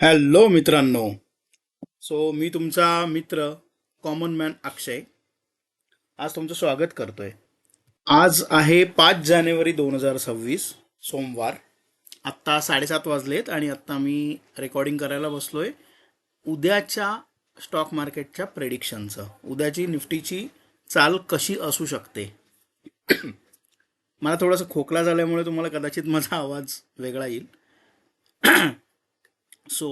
Hello मित्रांनो. मी तुमचा मित्र कॉमन मॅन अक्षय आज तुमचं स्वागत करतोय. आज आहे 5 जानेवारी 2026 सोमवार. आत्ता 7:30 वाजलेत आणि आत्ता मी रेकॉर्डिंग करायला बसलोय उद्याच्या स्टॉक मार्केटच्या प्रेडिक्शनचं. उद्याची निफ्टीची चाल कशी असू शकते. मला थोडासा खोकला झाल्यामुळे तुम्हाला कदाचित माझा आवाज वेगळा येईल. सो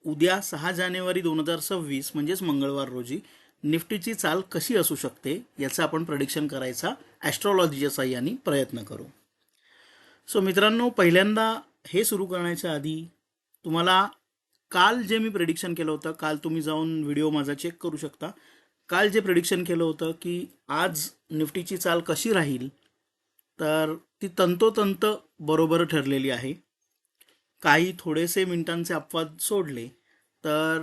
उद्या 6 जानेवारी 2026 म्हणजेच मंगळवार रोजी निफ्टीची चाल कशी असू शकते याचं आपण प्रेडिक्शन करायचा ॲस्ट्रॉलॉजीच्या साह्याने प्रयत्न करू. मित्रांनो, पहिल्यांदा हे सुरू करण्याच्या आधी तुम्हाला काल जे मी प्रेडिक्शन केलं होतं, काल तुम्ही जाऊन व्हिडिओ माझा चेक करू शकता. काल जे प्रेडिक्शन केलं होतं की आज निफ्टीची चाल कशी राहील, तर ती तंतोतंत बरोबर ठरलेली आहे. काही थोडेसे मिनिटांचे अपवाद सोडले तर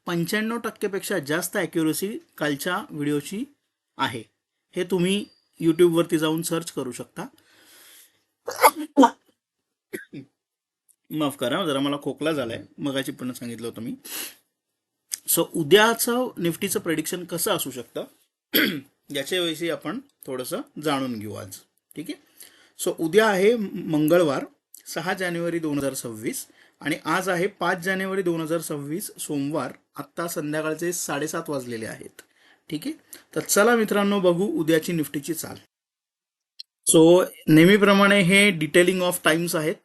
95% जास्त ॲक्युरसी कालच्या व्हिडिओची आहे. हे तुम्ही यूट्यूबवरती जाऊन सर्च करू शकता. माफ करा, जरा मला खोकला झालाय, मगाची पण सांगितलं होतं मी. उद्याचं निफ्टीचं प्रेडिक्शन कसं असू शकतं याच्याविषयी आपण थोडंसं जाणून घेऊ आज. ठीक आहे. उद्या आहे मंगळवार 6 जानेवारी 2026 आणि आज आहे 5 जानेवारी 2026 सोमवार. आत्ता संध्याकाळचे 7:30 वाजलेले आहेत. ठीक आहे. तर चला मित्रांनो, बघू उद्याची निफ्टीची चाल. नेहमीप्रमाणे हे डिटेलिंग ऑफ टाइम्स आहेत.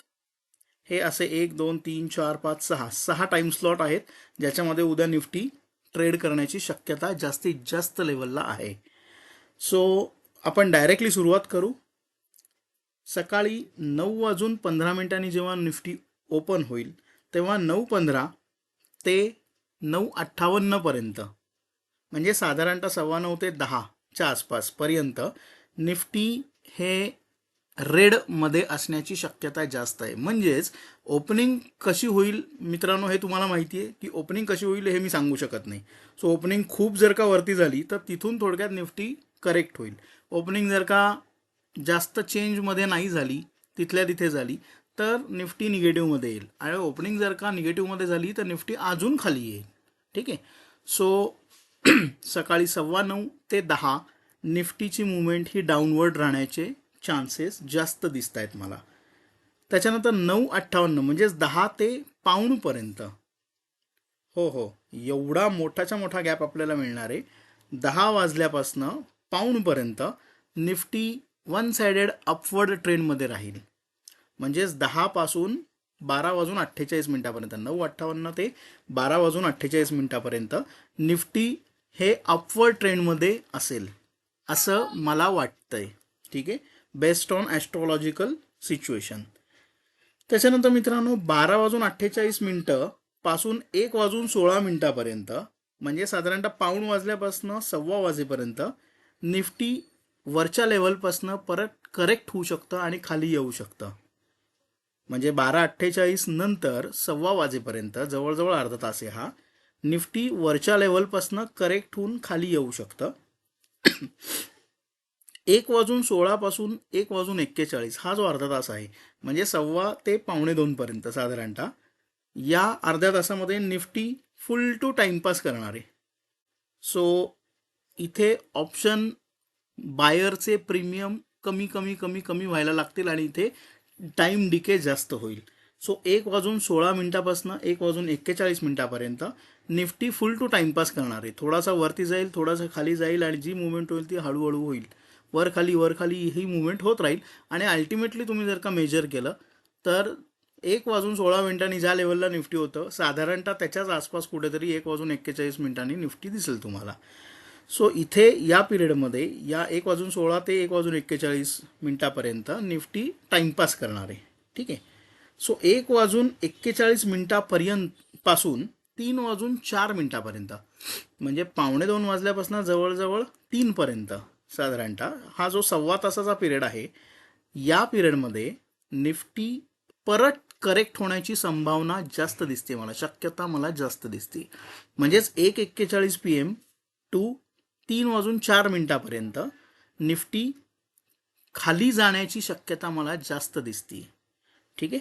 हे असे 1 2 3 4 5 6 टाइम स्लॉट आहेत ज्याच्यामध्ये उद्या निफ्टी ट्रेड करण्याची शक्यता जास्तीत जास्त लेवलला आहे. आपण डायरेक्टली सुरुवात करू. सकाळी 9:15 जेव्हा निफ्टी ओपन होईल तेव्हा 9:15 ते 9:58 पर्यंत, म्हणजे साधारणतः 9:15 ते 10च्या आसपासपर्यंत निफ्टी हे रेडमध्ये असण्याची शक्यता जास्त आहे. म्हणजेच ओपनिंग कशी होईल मित्रांनो हे तुम्हाला माहिती आहे की ओपनिंग कशी होईल हे मी सांगू शकत नाही. ओपनिंग खूप जर का वरती झाली तर तिथून थोडक्यात निफ्टी करेक्ट होईल. ओपनिंग जर का जास्त चेंजमध्ये नाही झाली, तिथल्या तिथे झाली, तर निफ्टी निगेटिव्हमध्ये येईल. आणि ओपनिंग जर का निगेटिव्हमध्ये झाली तर निफ्टी अजून खाली येईल. ठीक आहे. सकाळी 9:15 ते 10 निफ्टीची मुवमेंट ही डाऊनवर्ड राहण्याचे चान्सेस जास्त दिसत आहेत मला. त्याच्यानंतर 9:58 म्हणजेच 10 ते पाऊणपर्यंत, हो, एवढा मोठाच्या मोठा गॅप आपल्याला मिळणार आहे. 10 वाजल्यापासनं पाऊणपर्यंत निफ्टी वन साइडेड अपवर्ड ट्रेंडमध्ये राहील. म्हणजेच 10 पासून 12:48 9:58 ते 12:48 निफ्टी हे अपवर्ड ट्रेंडमध्ये असेल असं मला वाटतंय. ठीक आहे, बेस्ड ऑन ॲस्ट्रॉलॉजिकल सिच्युएशन. त्याच्यानंतर मित्रांनो 12:48 पासून 1:16 म्हणजे साधारणतः पाऊण वाजल्यापासून सव्वा वाजेपर्यंत निफ्टी वरच्या लेवलपासून परत करेक्ट होऊ शकतं आणि खाली येऊ शकतं. म्हणजे 12:48 नंतर सव्वा वाजेपर्यंत जवळजवळ अर्धा तास आहे हा, निफ्टी वरच्या लेवलपासून करेक्ट होऊन खाली येऊ शकतं. 1:16 पासून 1:41 हा जो अर्धा तास आहे म्हणजे सव्वा ते पावणे 2 पर्यंत साधारणतः या अर्ध्या तासामध्ये निफ्टी फुल टू टाइमपास करणार आहे. इथे ऑप्शन बायरचे प्रीमियम कमी कमी कमी कमी व्हायला लागतील आणि इथे टाइम डिके जास्त होईल. 1:16 1:41 निफ्टी फुल टू टाइमपास करणार आहे. थोडासा वरती जाईल, थोडासा खाली जाईल आणि जी मुवमेंट होईल ती हळूहळू होईल. वर खाली ही मुवमेंट होत राहील आणि अल्टिमेटली तुम्ही जर का मेजर केलं तर 1:16 ज्या लेवलला निफ्टी होतं साधारणतः त्याच्याच आसपास कुठेतरी 1:41 निफ्टी दिसेल तुम्हाला. इथे या पिरियडमध्ये या 1:16 ते 1:41 निफ्टी टाइमपास करणार आहे. ठीक आहे. 1:41 पासून 3:04 म्हणजे पावणे 2 वाजल्यापासून जवळजवळ 3 पर्यंत साधारणतः हा जो सव्वा तासाचा पिरियड आहे, या पिरियडमध्ये निफ्टी परत करेक्ट होण्याची संभावना जास्त दिसते मला, शक्यता मला जास्त दिसते. म्हणजेच 1:41 PM टू 3:04 निफ्टी खाली जाण्याची शक्यता मला जास्त दिसते. ठीक आहे.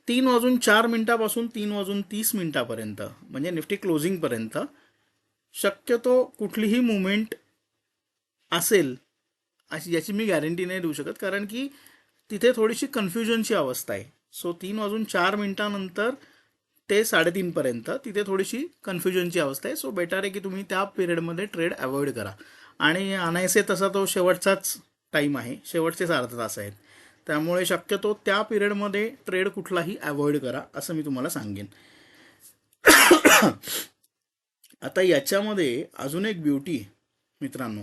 3:04 3:30 म्हणजे निफ्टी क्लोजिंगपर्यंत शक्यतो कुठलीही मुवमेंट असेल अशी याची मी गॅरंटी नाही देऊ शकत, कारण की तिथे थोडीशी कन्फ्युजनची अवस्था आहे. सो 3:04 ते 3:30 तिथे थोडीशी कन्फ्युजनची अवस्था आहे. सो बेटर आहे की तुम्ही त्या पिरियडमध्ये ट्रेड अवॉइड करा. आणि अनायसे तसा तो शेवटचाच टाईम आहे, शेवटचेच अर्धा तास आहेत, त्यामुळे शक्यतो त्या पिरियडमध्ये ट्रेड कुठलाही अवॉइड करा असं मी तुम्हाला सांगेन. आता याच्यामध्ये अजून एक ब्युटी मित्रांनो,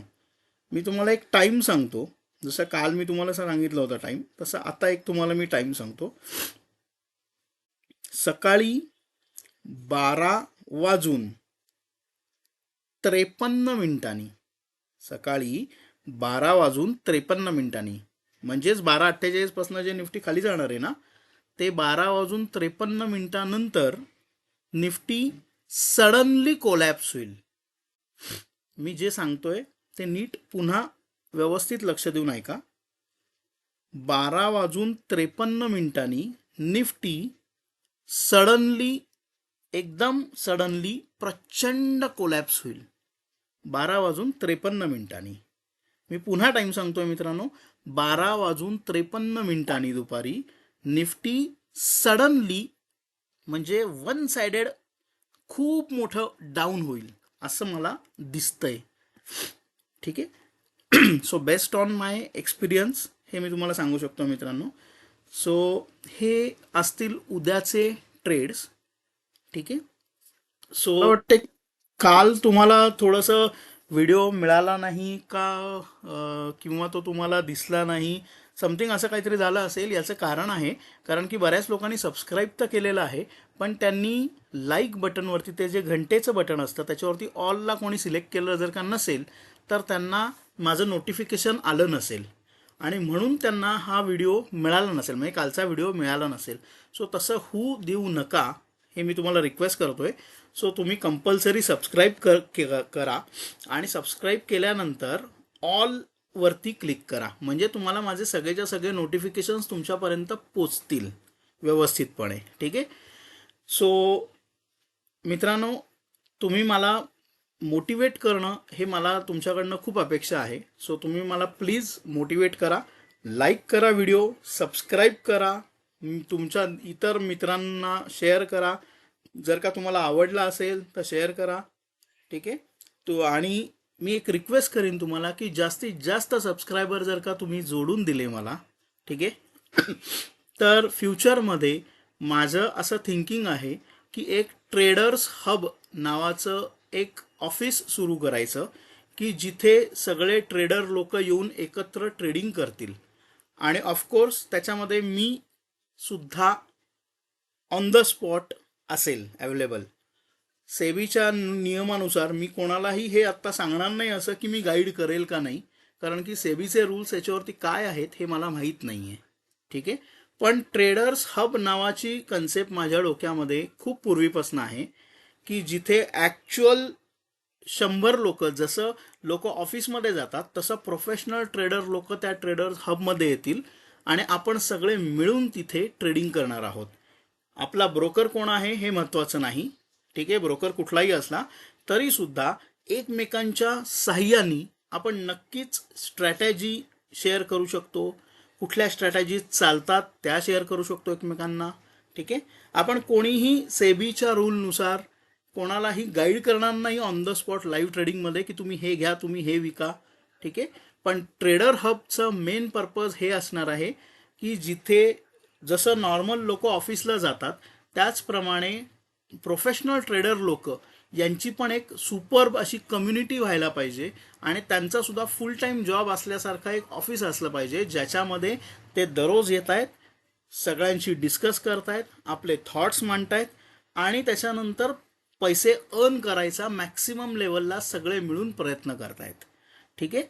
मी तुम्हाला एक टाईम सांगतो. जसं काल मी तुम्हाला सांगितलं होता टाईम, तसं आता एक तुम्हाला मी टाईम सांगतो. सकाळी 12:53 सकाळी 12:53 म्हणजेच 12:48 पासून जे निफ्टी खाली जाणार आहे ना, ते 12:53 नंतर निफ्टी सडनली कोलॅप्स होईल. मी जे सांगतोय ते नीट पुन्हा व्यवस्थित लक्ष देऊन ऐका. 12:53 निफ्टी सडनली, एकदम सडनली प्रचंड कोलॅप्स होईल. 12:53 मी पुन्हा टाइम सांगतोय मित्रांनो. 12:53 दुपारी निफ्टी सडनली म्हणजे वन साइडेड खूप मोठं डाऊन होईल असं मला दिसतंय. ठीक आहे. So best on my experience हे मी तुम्हाला सांगू शकतो मित्रांनो. सो हे असतील उद्याचे ट्रेड्स. ठीक आहे. सो वाटते काल तुम्हाला थोडंसं व्हिडिओ मिळाला नाही का, किंवा तो तुम्हाला दिसला नाही, समथिंग असं काहीतरी झालं असेल. याचं कारण आहे कारण की बऱ्याच लोकांनी सबस्क्राईब तर केलेलं आहे, पण त्यांनी लाईक बटनवरती, ते जे घंटेचं बटन असतं त्याच्यावरती ऑलला कोणी सिलेक्ट केलं जर का नसेल तर त्यांना माझं नोटिफिकेशन आलं नसेल आणि म्हणून त्यांना हा व्हिडिओ मिळाला नसेल, म्हणजे कालचा व्हिडिओ मिळाला नसेल. सो तसं होऊ देऊ नका हे मी तुम्हाला रिक्वेस्ट करतोय. सो तुम्ही कंपल्सरी सबस्क्राईब करा आणि सबस्क्राईब केल्यानंतर ऑल वरती क्लिक करा, म्हणजे तुम्हाला माझे सगळेच्या सगळे नोटिफिकेशन्स तुमच्यापर्यंत पोचतील व्यवस्थितपणे. ठीक आहे. सो मित्रांनो, तुम्ही मला मोटिवेट करणं हे मला तुमच्याकडनं खूप अपेक्षा आहे. सो तुम्ही मला प्लीज मोटिवेट करा, लाईक करा व्हिडिओ, सबस्क्राईब करा, तुमच्या इतर मित्रांना शेअर करा. जर का तुम्हाला आवडला असेल तर शेअर करा. ठीक आहे. आणि मी एक रिक्वेस्ट करीन तुम्हाला की जास्तीत जास्त सबस्क्रायबर जर का तुम्ही जोडून दिले मला, ठीक आहे, तर फ्युचरमध्ये माझं असं थिंकिंग आहे की एक ट्रेडर्स हब नावाचं एक ऑफिस सुरू करायचं की जिथे सगळे ट्रेडर लोक येऊन एकत्र ट्रेडिंग करतील. आणि ऑफकोर्स त्याच्यामध्ये मी सुद्धा ऑन द स्पॉट असेल अवेलेबल. सेबीच्या नियमानुसार मी कोणालाही हे आत्ता सांगणार नाही असं की मी गाईड करेल का नाही, कारण की सेबीचे रूल्स याच्यावरती काय आहेत हे मला माहीत नाही आहे. ठीक आहे. पण ट्रेडर्स हब नावाची कन्सेप्ट माझ्या डोक्यामध्ये खूप पूर्वीपासून आहे की जिथे ॲक्च्युअल 100 लोक, जसं लोक ऑफिसमध्ये जातात तसं प्रोफेशनल ट्रेडर लोक त्या ट्रेडर्स हबमध्ये येतील आणि आपण सगळे मिळून तिथे ट्रेडिंग करणार आहोत. आपला ब्रोकर कोण आहे हे महत्त्वाचं नाही. ठीक आहे. ब्रोकर कुठलाही असला तरी सुद्धा एकमेकांच्या साह्याने आपण नक्कीच स्ट्रॅटेजी शेअर करू शकतो. कुठल्या स्ट्रॅटेजीज चालतात त्या शेअर करू शकतो एकमेकांना. ठीक आहे. आपण कोणीही सेबीच्या रूलनुसार कोणालाही गाईड करणार नाही ऑन द स्पॉट लाईव्ह ट्रेडिंगमध्ये की तुम्ही हे घ्या, तुम्ही हे विका. ठीक आहे. पण ट्रेडर हबचं मेन पर्पज हे असणार आहे की जिथे जसं नॉर्मल लोक ऑफिसला जातात त्याचप्रमाणे प्रोफेशनल ट्रेडर लोक यांची पण एक सुपर्ब अशी कम्युनिटी व्हायला पाहिजे आणि त्यांचा सुद्धा फुल टाईम जॉब असल्यासारखा एक ऑफिस असलं पाहिजे ज्याच्यामध्ये ते दररोज येत आहेत, सगळ्यांशी डिस्कस करतायत, आपले थॉट्स मांडतायत आणि त्याच्यानंतर पैसे अर्न करायचा मॅक्सिमम लेवलला सगळे मिळून प्रयत्न करतायत. ठीक आहे.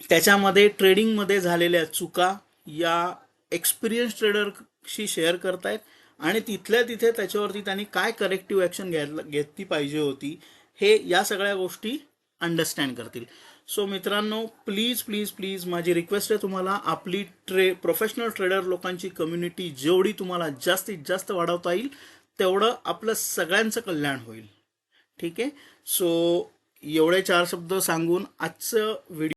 त्याच्यामध्ये ट्रेडिंगमध्ये झालेल्या चुका या एक्सपिरियन्स ट्रेडरशी शेअर करतायत आणि तिथल्या तिथे त्याच्यावरती त्यांनी काय करेक्टिव्ह ॲक्शन घेतली पाहिजे होती हे या सगळ्या गोष्टी अंडरस्टँड करतील. सो मित्रांनो, प्लीज प्लीज प्लीज माझी रिक्वेस्ट आहे तुम्हाला, आपली प्रोफेशनल ट्रेडर लोकांची कम्युनिटी जेवढी तुम्हाला जास्तीत जास्त वाढवता येईल तेवढं आपलं सगळ्यांचं कल्याण होईल. ठीक आहे. सो एवढे 4 शब्द सांगून आजचं व्हिडिओ